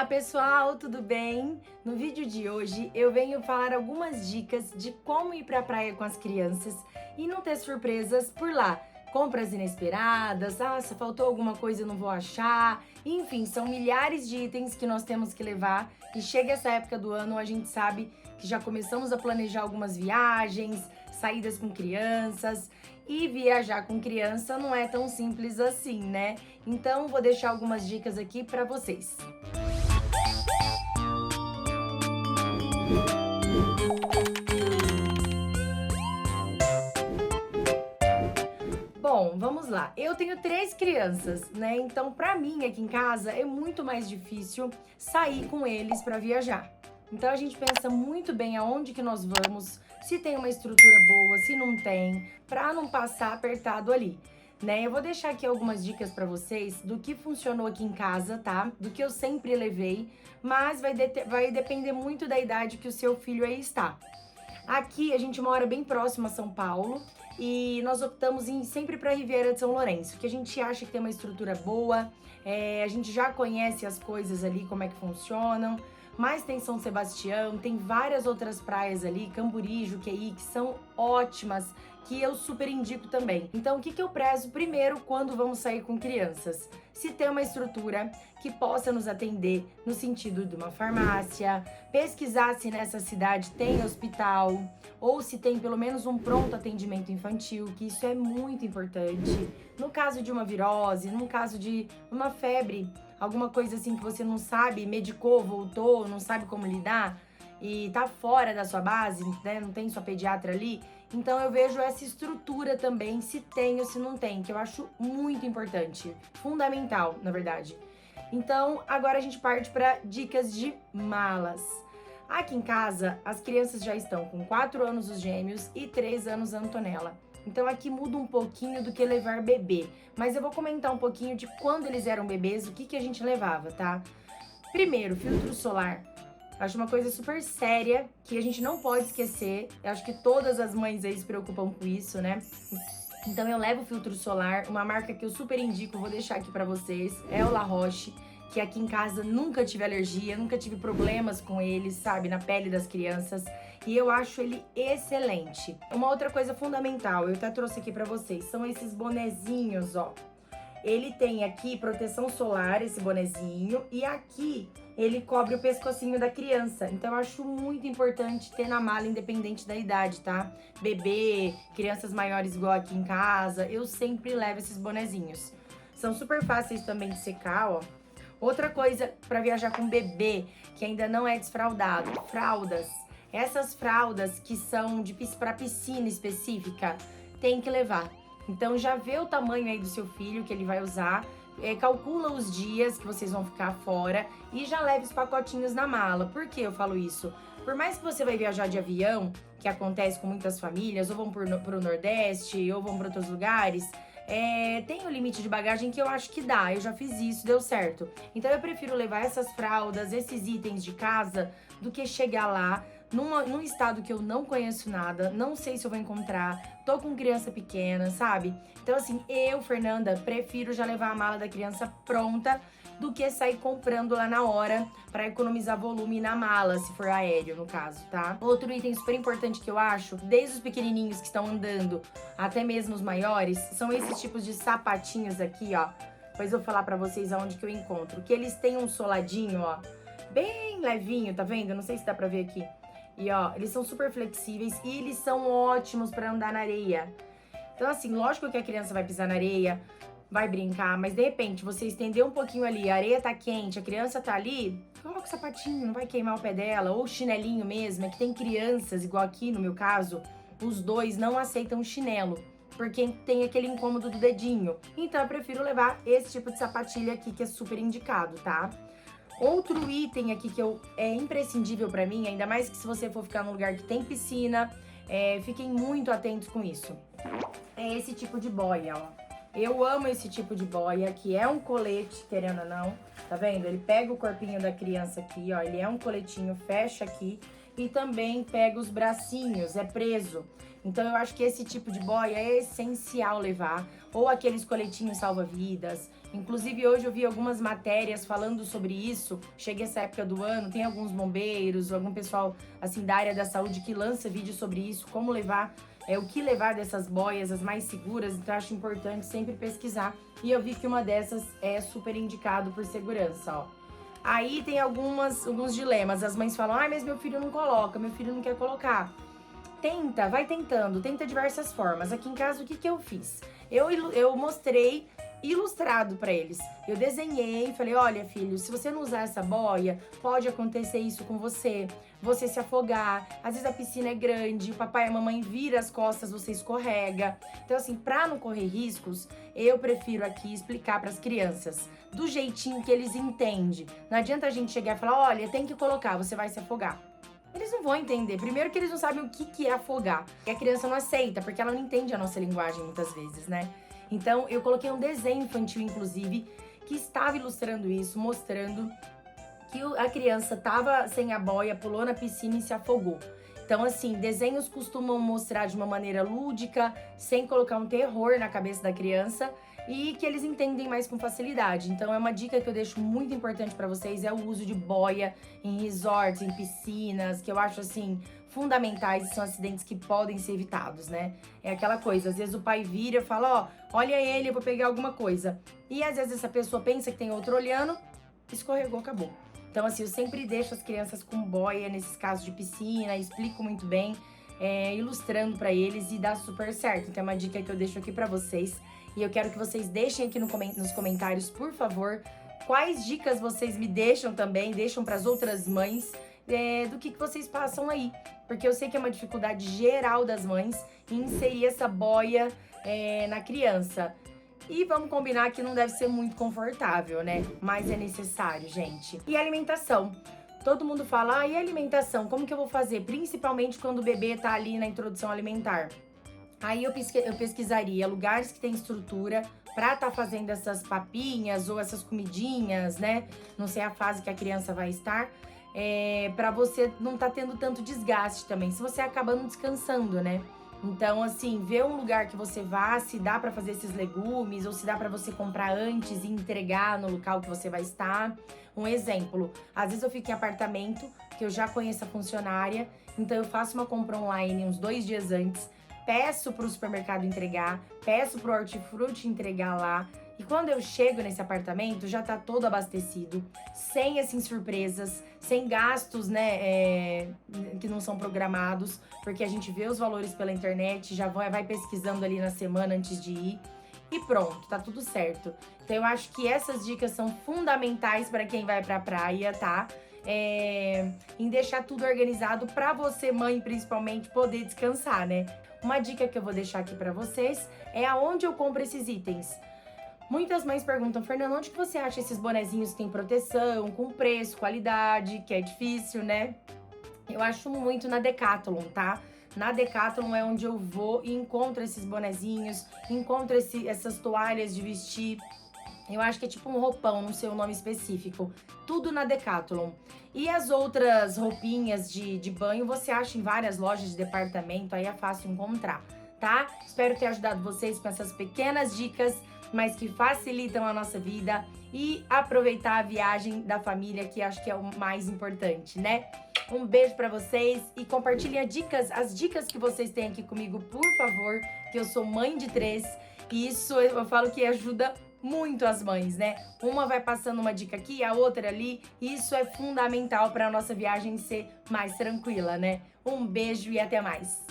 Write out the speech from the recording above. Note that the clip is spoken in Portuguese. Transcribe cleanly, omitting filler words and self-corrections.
Olá pessoal, tudo bem? No vídeo de hoje eu venho falar algumas dicas de como ir pra praia com as crianças e não ter surpresas por lá. Compras inesperadas, se faltou alguma coisa eu não vou achar, enfim, são milhares de itens que nós temos que levar e chega essa época do ano, a gente sabe que já começamos a planejar algumas viagens, saídas com crianças e viajar com criança não é tão simples assim, né? Então vou deixar algumas dicas aqui pra vocês. Bom, vamos lá. Eu tenho 3 crianças, né? Então, pra mim, aqui em casa, é muito mais difícil sair com eles pra viajar. Então, a gente pensa muito bem aonde que nós vamos, se tem uma estrutura boa, se não tem, pra não passar apertado ali, né? Eu vou deixar aqui algumas dicas pra vocês do que funcionou aqui em casa, tá? Do que eu sempre levei, mas vai depender muito da idade que o seu filho aí está. Aqui a gente mora bem próximo a São Paulo e nós optamos em sempre para a Riviera de São Lourenço, que a gente acha que tem uma estrutura boa, a gente já conhece as coisas ali, como é que funcionam, mas tem São Sebastião, tem várias outras praias ali, Camburi, Juqueí, que são ótimas, que eu super indico também. Então, o que eu prezo primeiro quando vamos sair com crianças? Se tem uma estrutura que possa nos atender no sentido de uma farmácia, pesquisar se nessa cidade tem hospital, ou se tem pelo menos um pronto atendimento infantil, que isso é muito importante. No caso de uma virose, no caso de uma febre, alguma coisa assim que você não sabe, medicou, voltou, não sabe como lidar, e tá fora da sua base, né? Não tem sua pediatra ali. Então eu vejo essa estrutura também, se tem ou se não tem, que eu acho muito importante, fundamental, na verdade. Então agora a gente parte para dicas de malas. Aqui em casa, as crianças já estão com 4 anos os gêmeos e 3 anos a Antonella. Então aqui muda um pouquinho do que levar bebê, mas eu vou comentar um pouquinho de quando eles eram bebês, o que a gente levava, tá? Primeiro, filtro solar. Acho uma coisa super séria, que a gente não pode esquecer. Eu acho que todas as mães aí se preocupam com isso, né? Então eu levo filtro solar, uma marca que eu super indico, vou deixar aqui pra vocês, é o La Roche, que aqui em casa nunca tive alergia, nunca tive problemas com ele, sabe, na pele das crianças. E eu acho ele excelente. Uma outra coisa fundamental, eu até trouxe aqui pra vocês, são esses bonezinhos, ó. Ele tem aqui proteção solar, esse bonezinho, e aqui ele cobre o pescocinho da criança. Então eu acho muito importante ter na mala, independente da idade, tá? Bebê, crianças maiores igual aqui em casa, eu sempre levo esses bonezinhos. São super fáceis também de secar, ó. Outra coisa para viajar com bebê, que ainda não é desfraldado, fraldas. Essas fraldas que são para piscina específica, tem que levar. Então já vê o tamanho aí do seu filho que ele vai usar, calcula os dias que vocês vão ficar fora e já leve os pacotinhos na mala. Por que eu falo isso? Por mais que você vai viajar de avião, que acontece com muitas famílias, ou vão pro Nordeste, ou vão para outros lugares, tem um limite de bagagem que eu acho que dá, eu já fiz isso, deu certo. Então eu prefiro levar essas fraldas, esses itens de casa, do que chegar lá num estado que eu não conheço nada, não sei se eu vou encontrar, tô com criança pequena, sabe? Então assim, eu, Fernanda, prefiro já levar a mala da criança pronta do que sair comprando lá na hora para economizar volume na mala, se for aéreo, no caso, tá? Outro item super importante que eu acho, desde os pequenininhos que estão andando até mesmo os maiores, são esses tipos de sapatinhos aqui, ó. Depois eu vou falar pra vocês aonde que eu encontro. Que eles têm um soladinho, ó, bem levinho, tá vendo? Não sei se dá pra ver aqui. E ó, eles são super flexíveis e eles são ótimos pra andar na areia. Então assim, lógico que a criança vai pisar na areia, vai brincar, mas de repente você estender um pouquinho ali, a areia tá quente, a criança tá ali, coloca o sapatinho, não vai queimar o pé dela, ou chinelinho mesmo, é que tem crianças, igual aqui no meu caso, os dois não aceitam chinelo, porque tem aquele incômodo do dedinho. Então eu prefiro levar esse tipo de sapatilha aqui, que é super indicado, tá? Outro item aqui que é imprescindível pra mim, ainda mais que se você for ficar num lugar que tem piscina, fiquem muito atentos com isso. É esse tipo de boia, ó. Eu amo esse tipo de boia, que é um colete, querendo ou não, tá vendo? Ele pega o corpinho da criança aqui, ó, ele é um coletinho, fecha aqui e também pega os bracinhos, é preso. Então eu acho que esse tipo de boia é essencial levar, ou aqueles coletinhos salva-vidas. Inclusive, hoje eu vi algumas matérias falando sobre isso. Chega essa época do ano, tem alguns bombeiros, algum pessoal assim da área da saúde que lança vídeo sobre isso, como levar, o que levar dessas boias, as mais seguras. Então, eu acho importante sempre pesquisar. E eu vi que uma dessas é super indicado por segurança, ó. Aí tem alguns dilemas. As mães falam, mas meu filho não coloca, meu filho não quer colocar. Tenta, vai tentando, tenta diversas formas. Aqui em casa, o que eu fiz? Eu mostrei ilustrado para eles. Eu desenhei, falei, olha filho, se você não usar essa boia, pode acontecer isso com você se afogar, às vezes a piscina é grande, o papai e a mamãe vira as costas, você escorrega. Então assim, para não correr riscos, eu prefiro aqui explicar para as crianças do jeitinho que eles entendem. Não adianta a gente chegar e falar, olha, tem que colocar, você vai se afogar. Eles não vão entender. Primeiro que eles não sabem o que é afogar. E a criança não aceita, porque ela não entende a nossa linguagem muitas vezes, né? Então, eu coloquei um desenho infantil, inclusive, que estava ilustrando isso, mostrando que a criança estava sem a boia, pulou na piscina e se afogou. Então, assim, desenhos costumam mostrar de uma maneira lúdica, sem colocar um terror na cabeça da criança e que eles entendem mais com facilidade. Então, é uma dica que eu deixo muito importante para vocês, é o uso de boia em resorts, em piscinas, que eu acho, assim, fundamentais e são acidentes que podem ser evitados, né? É aquela coisa, às vezes o pai vira e fala, olha ele, eu vou pegar alguma coisa. E às vezes essa pessoa pensa que tem outro olhando, escorregou, acabou. Então, assim, eu sempre deixo as crianças com boia nesses casos de piscina, explico muito bem, ilustrando pra eles e dá super certo. Então, é uma dica que eu deixo aqui pra vocês. E eu quero que vocês deixem aqui nos comentários, por favor, quais dicas vocês me deixam também, deixam pras outras mães, do que vocês passam aí. Porque eu sei que é uma dificuldade geral das mães em inserir essa boia na criança. E vamos combinar que não deve ser muito confortável, né? Mas é necessário, gente. E alimentação. Todo mundo fala, e alimentação? Como que eu vou fazer? Principalmente quando o bebê tá ali na introdução alimentar. Aí eu pesquisaria lugares que tem estrutura pra tá fazendo essas papinhas ou essas comidinhas, né? Não sei a fase que a criança vai estar. Pra você não tá tendo tanto desgaste também. Se você acaba não descansando, né? Então, assim, ver um lugar que você vá, se dá pra fazer esses legumes, ou se dá pra você comprar antes e entregar no local que você vai estar. Um exemplo, às vezes eu fico em apartamento, que eu já conheço a funcionária, então eu faço uma compra online uns 2 dias antes, peço pro supermercado entregar, peço pro hortifruti entregar lá, e quando eu chego nesse apartamento, já tá todo abastecido, sem, assim, surpresas, sem gastos, né, que não são programados, porque a gente vê os valores pela internet, já vai pesquisando ali na semana antes de ir, e pronto, tá tudo certo. Então, eu acho que essas dicas são fundamentais para quem vai pra praia, tá? Em deixar tudo organizado pra você, mãe, principalmente, poder descansar, né? Uma dica que eu vou deixar aqui pra vocês é aonde eu compro esses itens. Muitas mães perguntam, Fernanda, onde que você acha esses bonezinhos que tem proteção, com preço, qualidade, que é difícil, né? Eu acho muito na Decathlon, tá? Na Decathlon é onde eu vou e encontro esses bonezinhos, encontro essas toalhas de vestir. Eu acho que é tipo um roupão, não sei o nome específico. Tudo na Decathlon. E as outras roupinhas de banho você acha em várias lojas de departamento, aí é fácil encontrar, tá? Espero ter ajudado vocês com essas pequenas dicas, mas que facilitam a nossa vida e aproveitar a viagem da família, que acho que é o mais importante, né? Um beijo pra vocês e compartilhem as dicas que vocês têm aqui comigo, por favor, que eu sou mãe de 3 e isso eu falo que ajuda muito as mães, né? Uma vai passando uma dica aqui, a outra ali, e isso é fundamental para a nossa viagem ser mais tranquila, né? Um beijo e até mais!